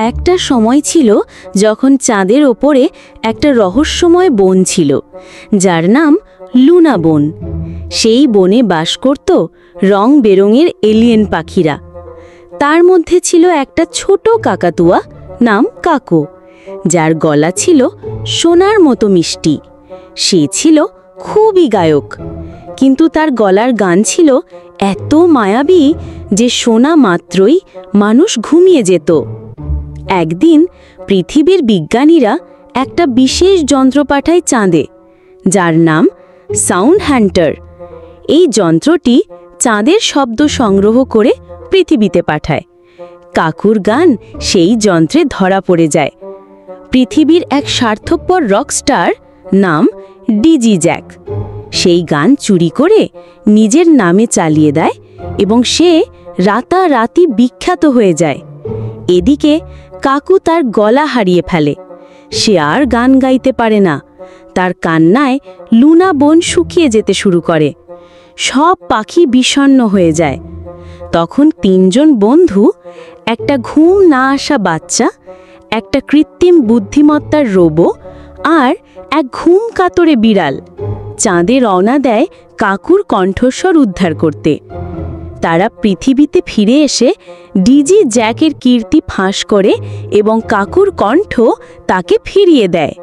একটা সময় ছিল যখন চাঁদের ওপরে একটা রহস্যময় বন ছিল, যার নাম লুনা বন। সেই বনে বাস করত রং বেরঙের এলিয়েন পাখিরা। তার মধ্যে ছিল একটা ছোট কাকাতুয়া নাম কাকো, যার গলা ছিল সোনার মতো মিষ্টি। সে ছিল খুবই গায়ক, কিন্তু তার গলার গান ছিল এত মায়াবী যে শোনা মাত্রই মানুষ ঘুমিয়ে যেত। একদিন পৃথিবীর বিজ্ঞানীরা একটা বিশেষ যন্ত্র পাঠায় চাঁদে, যার নাম সাউন্ড হান্টার। এই যন্ত্রটি চাঁদের শব্দ সংগ্রহ করে পৃথিবীতে পাঠায়। কাকুর গান সেই যন্ত্রে ধরা পড়ে যায়। পৃথিবীর এক স্বার্থপর রকস্টার নাম ডিজি জ্যাক সেই গান চুরি করে নিজের নামে চালিয়ে দেয় এবং সে রাতারাতি বিখ্যাত হয়ে যায়। এদিকে কাকু তার গলা হারিয়ে ফেলে। সে আর গান গাইতে পারে না। তার কান্নায় লুনা বন শুকিয়ে যেতে শুরু করে। সব পাখি বিষণ্ণ হয়ে যায়। তখন তিনজন বন্ধু, একটা ঘুম না আসা বাচ্চা, একটা কৃত্রিম বুদ্ধিমত্তার রোবো আর এক ঘুম কাতরে বিড়াল, চাঁদে রওনা দেয় কাকুর কণ্ঠস্বর উদ্ধার করতে। তারা পৃথিবীতে ফিরে এসে ডিজি জ্যাকের কীর্তি ফাঁস করে এবং কাকুর কণ্ঠ তাকে ফিরিয়ে দেয়।